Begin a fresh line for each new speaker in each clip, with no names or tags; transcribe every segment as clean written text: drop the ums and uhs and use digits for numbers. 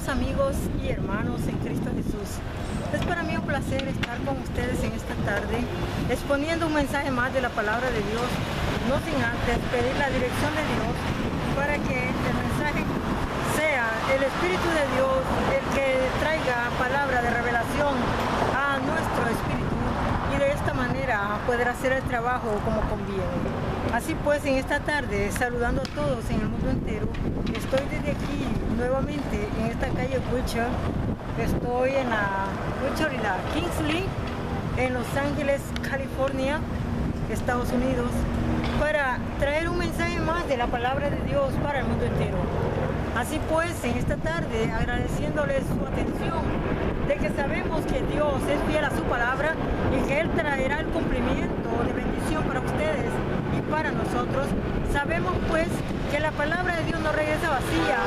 Amados amigos y hermanos en Cristo Jesús, es para mí un placer estar con ustedes en esta tarde, exponiendo un mensaje más de la palabra de Dios, no sin antes pedir la dirección de Dios para que el mensaje sea el Espíritu de Dios el que traiga palabra de revelación a nuestro espíritu y de esta manera poder hacer el trabajo como conviene. Así pues, en esta tarde, saludando a todos en el mundo entero, estoy desde aquí nuevamente en esta calle Butcher. Estoy en la Butcher y la Kingsley, en Los Ángeles, California, Estados Unidos, para traer un mensaje más de la palabra de Dios para el mundo entero. Así pues, en esta tarde, agradeciéndoles su atención, de que sabemos que Dios es fiel a su palabra y que Él traerá el cumplimiento de bendición para ustedes y para nosotros. Sabemos pues que la palabra de Dios no regresa vacía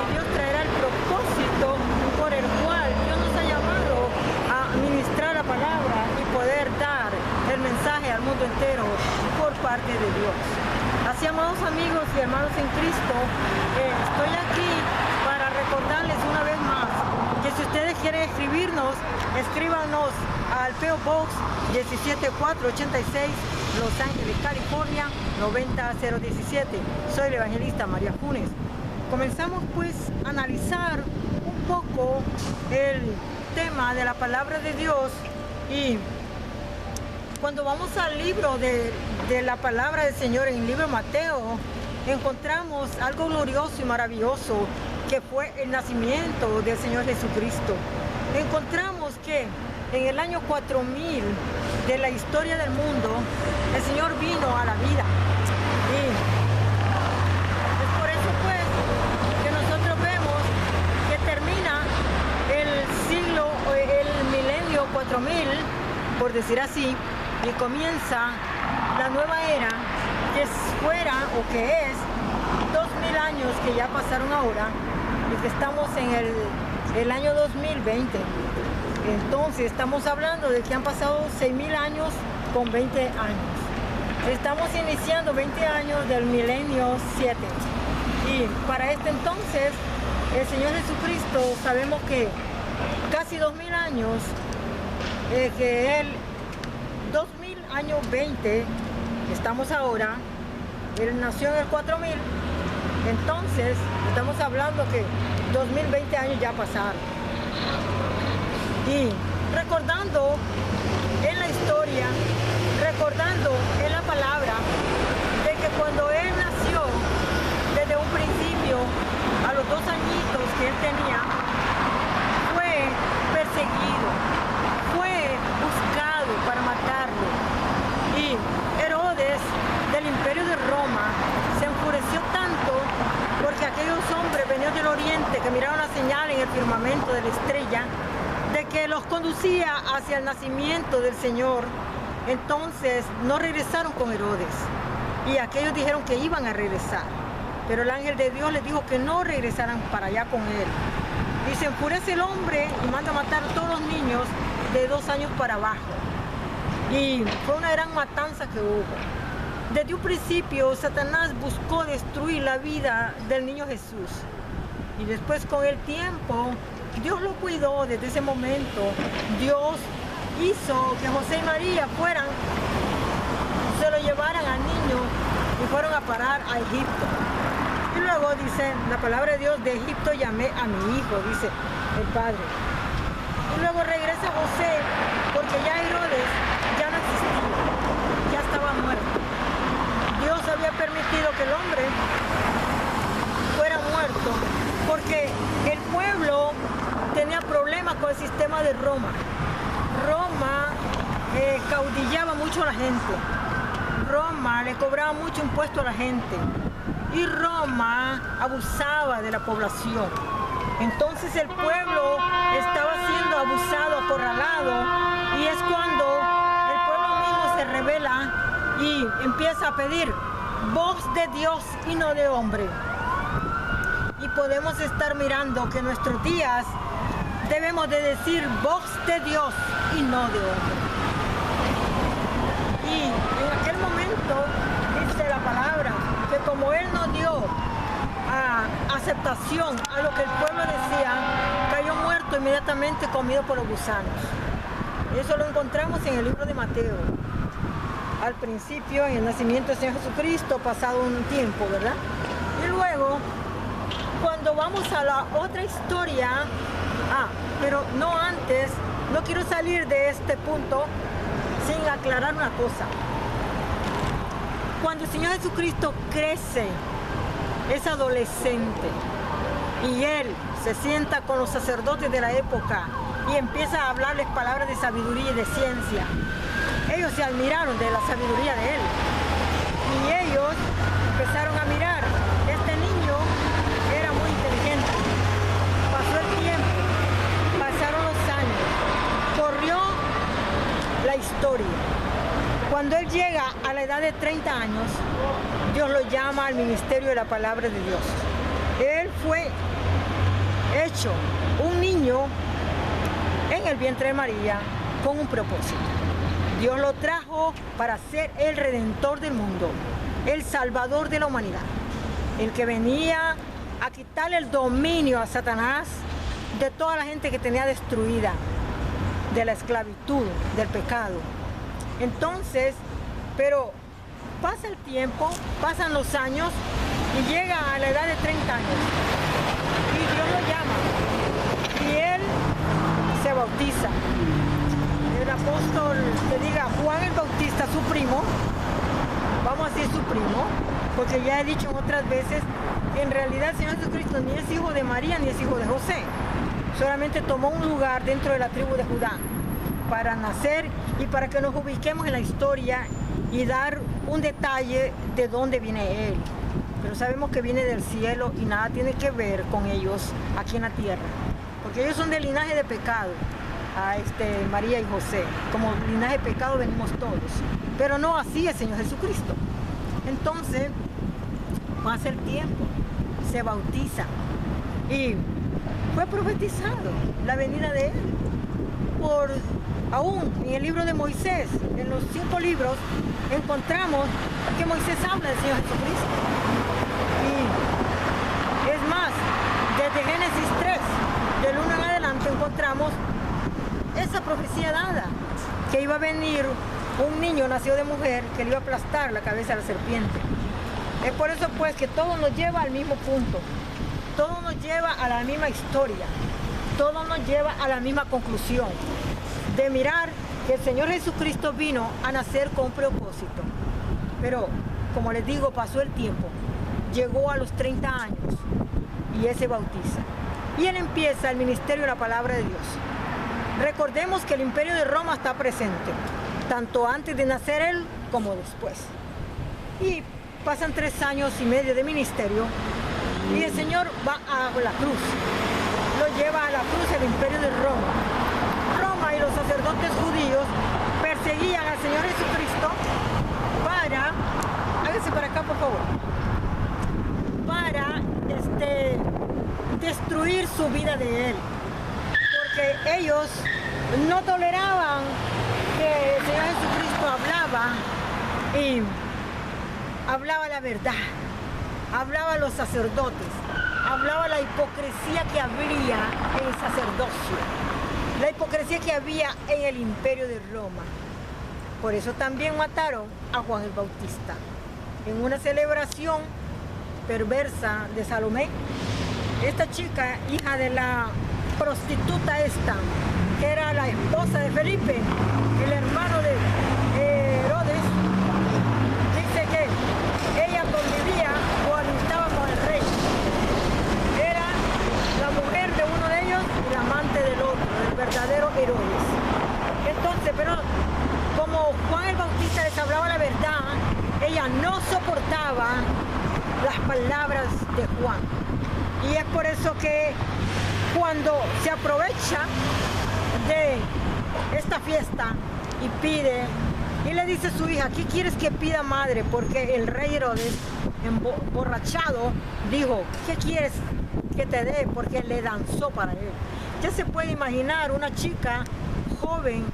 y Dios traerá el propósito por el cual Dios nos ha llamado a ministrar la palabra y poder dar el mensaje al mundo entero por parte de Dios. Así, amados amigos y hermanos en Cristo, estoy aquí para recordarles una vez más que si ustedes quieren escribirnos, escríbanos al P.O. Box 17486, Los Ángeles, California 90017. Soy el evangelista María Funes. Comenzamos pues a analizar un poco el tema de la palabra de Dios, y cuando vamos al libro de la palabra del Señor, en el libro de Mateo, encontramos algo glorioso y maravilloso que fue el nacimiento del Señor Jesucristo. Encontramos que en el año 4000 de la historia del mundo, el Señor vino a la vida. Y es por eso pues que nosotros vemos que termina el siglo, el milenio 4000, por decir así, y comienza la nueva era, que fuera o que es 2000 años que ya pasaron ahora, y que estamos en el año 2020. Entonces estamos hablando de que han pasado 6000 años con 20 años. Estamos iniciando 20 años del milenio 7. Y para este entonces, el Señor Jesucristo, sabemos que casi 2000 años, que Él, 2000 años 20, estamos ahora, Él nació en el 4000, entonces estamos hablando que 2020 años ya pasaron. Y recordando en la historia, recordando en la palabra, de que cuando Él nació, desde un principio, a los 2 añitos que Él tenía, fue perseguido, fue buscado para matarlo. Y Herodes, del imperio de Roma, se enfureció tanto porque aquellos hombres venían del oriente que miraron la señal en el firmamento de la estrella, de que los conducía hacia el nacimiento del Señor. Entonces no regresaron con Herodes, y aquellos dijeron que iban a regresar, pero el ángel de Dios les dijo que no regresaran para allá con él. Y se enfurece el hombre y manda a matar a todos los niños de 2 años para abajo. Y fue una gran matanza que hubo. Desde un principio, Satanás buscó destruir la vida del niño Jesús. Y después, con el tiempo, Dios lo cuidó. Desde ese momento, Dios hizo que José y María se lo llevaran al niño y fueron a parar a Egipto. Y luego dice la palabra de Dios: de Egipto llamé a mi hijo, dice el Padre. Y luego regresa José, porque ya Herodes ya no existía, ya estaba muerto. Dios había permitido que el hombre fuera muerto porque el pueblo tenía problemas con el sistema de Roma. Roma caudillaba mucho a la gente. Roma le cobraba mucho impuesto a la gente. Y Roma abusaba de la población. Entonces el pueblo estaba siendo abusado, acorralado, y es cuando el pueblo mismo se rebela y empieza a pedir voz de Dios y no de hombre. Y podemos estar mirando que en nuestros días debemos de decir voz de Dios y no de hombre. Y en aquel momento dice la palabra que como Él nos dio a aceptación a lo que el pueblo decía, cayó muerto inmediatamente, comido por los gusanos. Eso lo encontramos en el libro de Mateo. Al principio, en el nacimiento del Señor Jesucristo, pasado un tiempo, ¿verdad? Y luego, cuando vamos a la otra historia, pero no antes, no quiero salir de este punto sin aclarar una cosa. Cuando el Señor Jesucristo crece, es adolescente, y Él se sienta con los sacerdotes de la época y empieza a hablarles palabras de sabiduría y de ciencia. Ellos se admiraron de la sabiduría de Él, y ellos empezaron a mirar. Este niño era muy inteligente. Pasó el tiempo, pasaron los años, corrió la historia. Cuando él llega a la edad de 30 años, Dios lo llama al ministerio de la palabra de Dios. Él fue hecho un niño en el vientre de María con un propósito. Dios lo trajo para ser el redentor del mundo, el salvador de la humanidad, el que venía a quitarle el dominio a Satanás de toda la gente que tenía destruida, de la esclavitud, del pecado. Entonces, pero pasa el tiempo, pasan los años y llega a la edad de 30 años y Dios lo llama y él se bautiza. El apóstol, que diga Juan el Bautista, su primo, vamos a decir su primo, porque ya he dicho otras veces que en realidad el Señor Jesucristo ni es hijo de María ni es hijo de José, solamente tomó un lugar dentro de la tribu de Judá para nacer y para que nos ubiquemos en la historia y dar un detalle de dónde viene Él. Pero sabemos que viene del cielo y nada tiene que ver con ellos aquí en la tierra, porque ellos son del linaje de pecado, María y José. Como linaje de pecado venimos todos, pero no así el Señor Jesucristo. Entonces pasa el tiempo, se bautiza y fue profetizado la venida de Él. Aún en el libro de Moisés, en los 5 libros, encontramos que Moisés habla del Señor Jesucristo. Y es más, desde Génesis 3, del 1 en adelante, encontramos esa profecía dada, que iba a venir un niño nacido de mujer que le iba a aplastar la cabeza a la serpiente. Es por eso pues que todo nos lleva al mismo punto, todo nos lleva a la misma historia, todo nos lleva a la misma conclusión, de mirar que el Señor Jesucristo vino a nacer con propósito. Pero, como les digo, pasó el tiempo, llegó a los 30 años y Él se bautiza. Y Él empieza el ministerio de la palabra de Dios. Recordemos que el imperio de Roma está presente, tanto antes de nacer Él como después. Y pasan 3 años y medio de ministerio y el Señor va a la cruz. Lo lleva a la cruz el imperio de Roma. Roma y los sacerdotes judíos perseguían al Señor Jesucristo para, hágase para acá por favor, para destruir su vida de Él. Porque ellos no toleraban que el Señor Jesucristo hablaba la verdad, hablaba a los sacerdotes, hablaba la hipocresía que había en el sacerdocio, la hipocresía que había en el imperio de Roma. Por eso también mataron a Juan el Bautista en una celebración perversa de Salomé. Esta chica, hija de la prostituta esta, que era la esposa de Felipe, el hermano de Herodes, dice que ella convivía o habitaba con el rey. Era la mujer de uno de ellos y la amante del otro, el verdadero Herodes. Entonces, pero como Juan el Bautista les hablaba la verdad, ella no soportaba las palabras de Juan. Y es por eso que cuando se aprovecha de esta fiesta y pide, y le dice a su hija, ¿qué quieres que pida, madre? Porque el rey Herodes, emborrachado, dijo, ¿qué quieres que te dé? Porque le danzó para él. Ya se puede imaginar una chica joven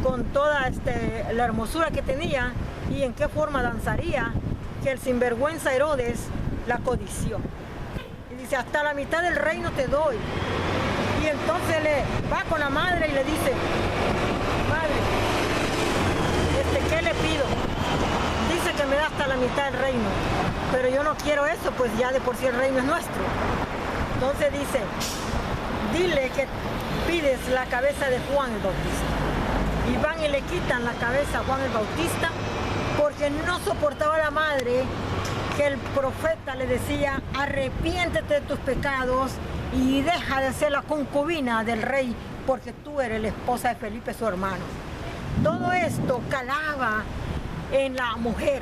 con toda la hermosura que tenía y en qué forma danzaría, que el sinvergüenza Herodes la codició. Y dice, hasta la mitad del reino te doy. Y entonces le va con la madre y le dice, madre, ¿qué le pido? Dice que me da hasta la mitad del reino, pero yo no quiero eso, pues ya de por sí el reino es nuestro. Entonces dice, dile que pides la cabeza de Juan el Bautista. Y van y le quitan la cabeza a Juan el Bautista, porque no soportaba la madre que el profeta le decía, arrepiéntete de tus pecados y deja de ser la concubina del rey, porque tú eres la esposa de Felipe, su hermano. Todo esto calaba en la mujer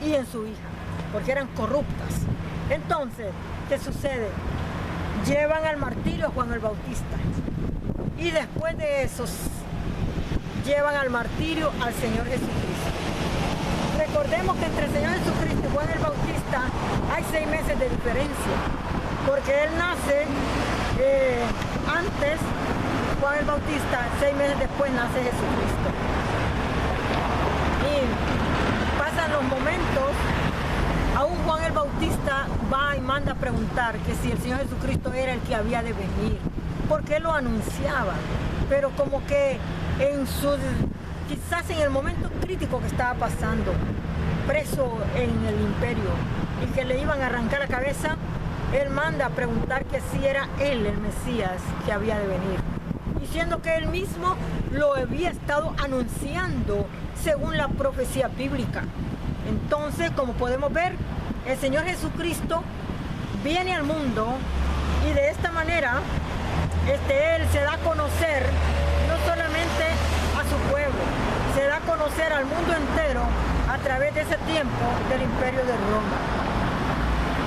y en su hija, porque eran corruptas. Entonces, ¿qué sucede? Llevan al martirio a Juan el Bautista. Y después de eso, llevan al martirio al Señor Jesucristo. Recordemos que entre el Señor Jesucristo y Juan el Bautista hay 6 meses de diferencia, porque él nace antes, Juan el Bautista, 6 meses después nace Jesucristo. Y pasan los momentos, aún Juan el Bautista va y manda a preguntar que si el Señor Jesucristo era el que había de venir, porque él lo anunciaba, pero como que quizás en el momento crítico que estaba pasando, preso en el imperio, y que le iban a arrancar la cabeza, él manda a preguntar que si era él el Mesías que había de venir, diciendo que él mismo lo había estado anunciando según la profecía bíblica. Entonces, como podemos ver, el Señor Jesucristo viene al mundo y de esta manera él se da a conocer no solamente a su pueblo, se da a conocer al mundo entero a través de ese tiempo del imperio de Roma.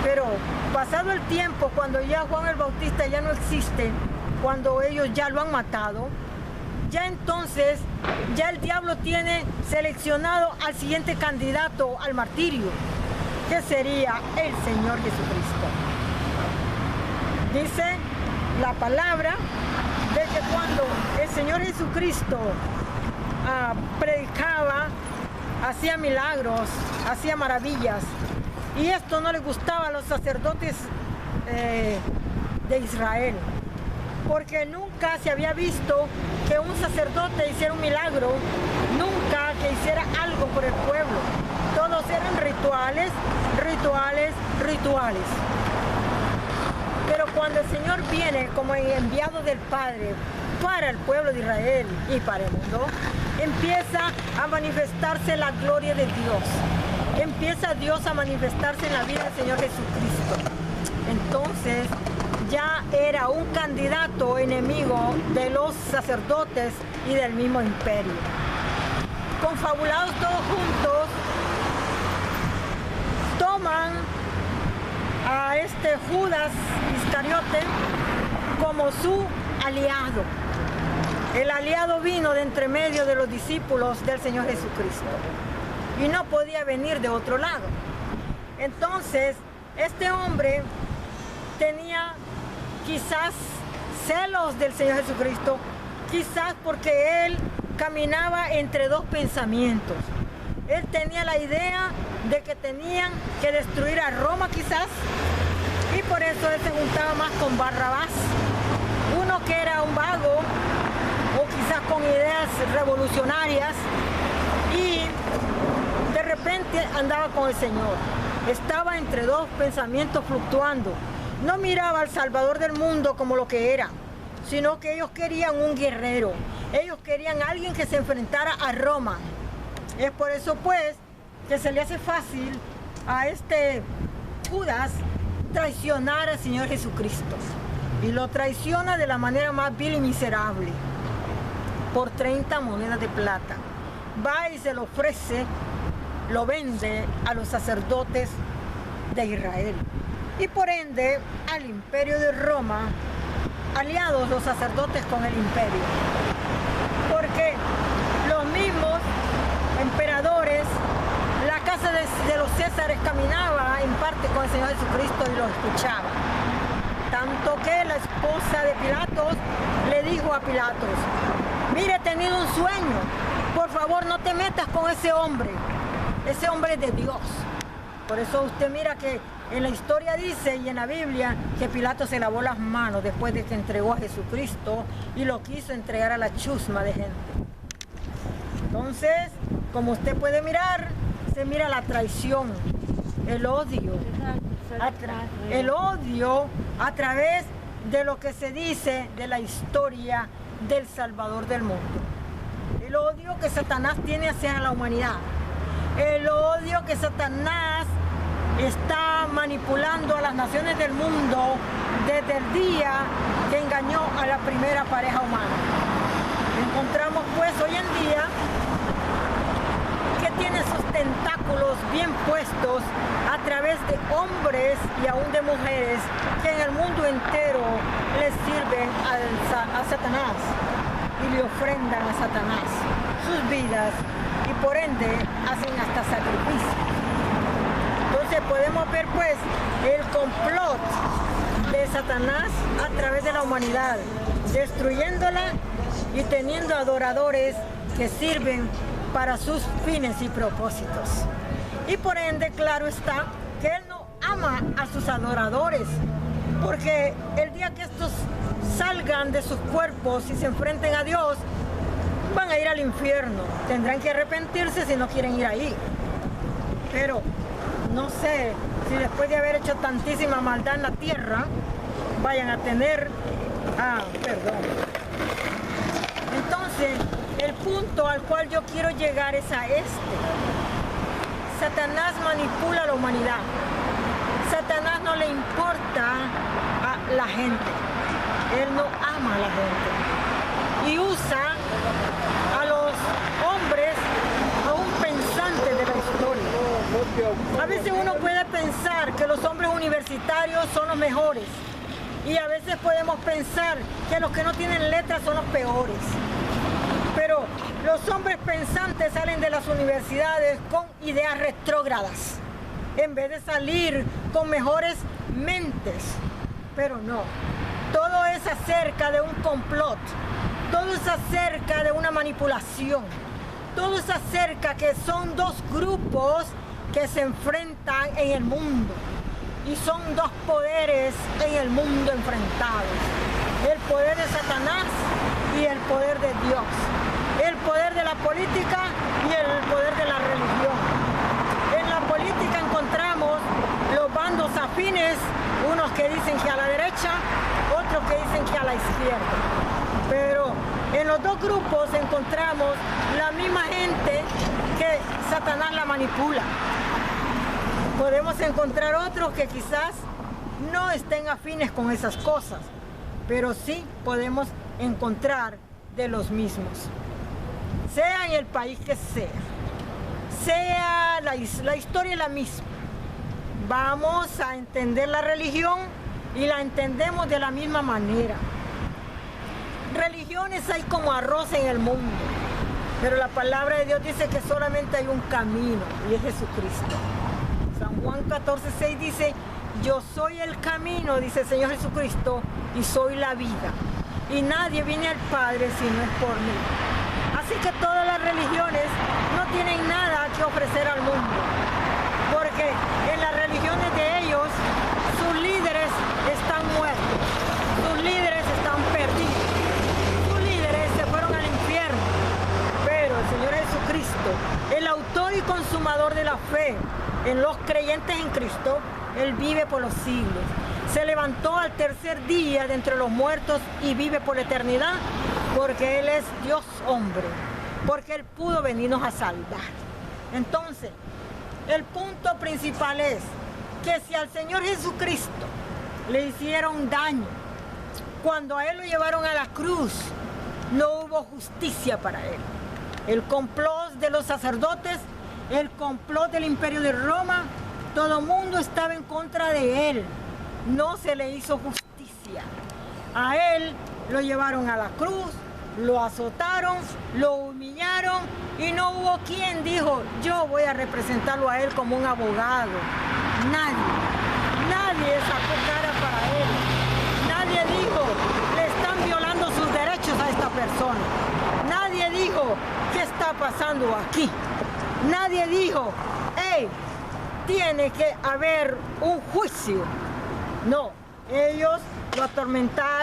Pero pasado el tiempo, cuando ya Juan el Bautista ya no existe, cuando ellos ya lo han matado, ya entonces, ya el diablo tiene seleccionado al siguiente candidato al martirio, que sería el Señor Jesucristo. Dice la palabra de que cuando el Señor Jesucristo predicaba, hacía milagros, hacía maravillas, y esto no le gustaba a los sacerdotes de Israel, porque nunca se había visto que un sacerdote hiciera un milagro, nunca que hiciera algo por el pueblo. Todos eran rituales, rituales, rituales. Pero cuando el Señor viene como enviado del Padre para el pueblo de Israel y para el mundo, empieza a manifestarse la gloria de Dios. Empieza Dios a manifestarse en la vida del Señor Jesucristo. Entonces, ya era un candidato enemigo de los sacerdotes y del mismo imperio. Confabulados todos juntos, toman a Judas Iscariote como su aliado. El aliado vino de entre medio de los discípulos del Señor Jesucristo y no podía venir de otro lado. Entonces, este hombre tenía quizás celos del Señor Jesucristo, quizás porque él caminaba entre dos pensamientos. Él tenía la idea de que tenían que destruir a Roma quizás, y por eso él se juntaba más con Barrabás, uno que era un vago o quizás con ideas revolucionarias, y de repente andaba con el Señor. Estaba entre dos pensamientos fluctuando. No miraba al Salvador del mundo como lo que era, sino que ellos querían un guerrero. Ellos querían a alguien que se enfrentara a Roma. Es por eso pues que se le hace fácil a este Judas traicionar al Señor Jesucristo. Y lo traiciona de la manera más vil y miserable, por 30 monedas de plata. Va y se lo ofrece, lo vende a los sacerdotes de Israel. Y por ende al imperio de Roma, aliados los sacerdotes con el imperio. Porque los mismos emperadores, la casa de los Césares caminaba en parte con el Señor Jesucristo y lo escuchaba. Tanto que la esposa de Pilatos le dijo a Pilatos: mire, he tenido un sueño, por favor no te metas con ese hombre es de Dios. Por eso usted mira que En la historia dice, y en la Biblia, que Pilato se lavó las manos después de que entregó a Jesucristo y lo quiso entregar a la chusma de gente. Entonces, como usted puede mirar, se mira la traición, el odio. El odio a través de lo que se dice de la historia del Salvador del mundo. El odio que Satanás tiene hacia la humanidad. El odio que Satanás está manipulando a las naciones del mundo desde el día que engañó a la primera pareja humana. Encontramos pues hoy en día que tiene sus tentáculos bien puestos a través de hombres y aún de mujeres que en el mundo entero les sirven a Satanás y le ofrendan a Satanás sus vidas y por ende hacen hasta sacrificios. Entonces podemos ver pues el complot de Satanás a través de la humanidad, destruyéndola y teniendo adoradores que sirven para sus fines y propósitos. Y por ende, claro está, que Él no ama a sus adoradores, porque el día que estos salgan de sus cuerpos y se enfrenten a Dios, van a ir al infierno. Tendrán que arrepentirse si no quieren ir ahí. Pero no sé si después de haber hecho tantísima maldad en la tierra, vayan a tener... perdón. Entonces, el punto al cual yo quiero llegar es a este. Satanás manipula a la humanidad. Satanás no le importa a la gente. Él no ama a la gente. Y usa a los hombres aún pensantes de la historia. A veces uno puede pensar que los hombres universitarios son los mejores. Y a veces podemos pensar que los que no tienen letras son los peores. Pero los hombres pensantes salen de las universidades con ideas retrógradas, en vez de salir con mejores mentes. Pero no, todo es acerca de un complot, todo es acerca de una manipulación, todo es acerca que son dos grupos que se enfrentan en el mundo. Y son dos poderes en el mundo enfrentados. El poder de Satanás y el poder de Dios. El poder de la política y el poder de la religión. En la política encontramos los bandos afines, unos que dicen que a la derecha, otros que dicen que a la izquierda. Pero en los dos grupos encontramos la misma gente que Satanás la manipula. Podemos encontrar otros que quizás no estén afines con esas cosas, pero sí podemos encontrar de los mismos. Sea en el país que sea la historia es la misma. Vamos a entender la religión y la entendemos de la misma manera. Religiones hay como arroz en el mundo, pero la palabra de Dios dice que solamente hay un camino y es Jesucristo. San Juan 14:6 dice, yo soy el camino, dice el Señor Jesucristo, y soy la vida. Y nadie viene al Padre si no es por mí. Así que todas las religiones no tienen nada que ofrecer al mundo. Porque en las religiones de ellos, sus líderes están muertos. Sus líderes están perdidos. Sus líderes se fueron al infierno. Pero el Señor Jesucristo, el autor y consumador de la fe, en los creyentes en Cristo, Él vive por los siglos. Se levantó al tercer día de entre los muertos y vive por la eternidad, porque Él es Dios hombre, porque Él pudo venirnos a salvar. Entonces, el punto principal es que si al Señor Jesucristo le hicieron daño, cuando a Él lo llevaron a la cruz, no hubo justicia para Él. El complot de los sacerdotes, el complot del imperio de Roma, todo el mundo estaba en contra de Él. No se le hizo justicia. A Él lo llevaron a la cruz, lo azotaron, lo humillaron y no hubo quien dijo, yo voy a representarlo a Él como un abogado. Nadie sacó cara para Él. Nadie dijo, le están violando sus derechos a esta persona. Nadie dijo, ¿qué está pasando aquí? Nadie dijo, hey, tiene que haber un juicio. No, ellos lo atormentaron.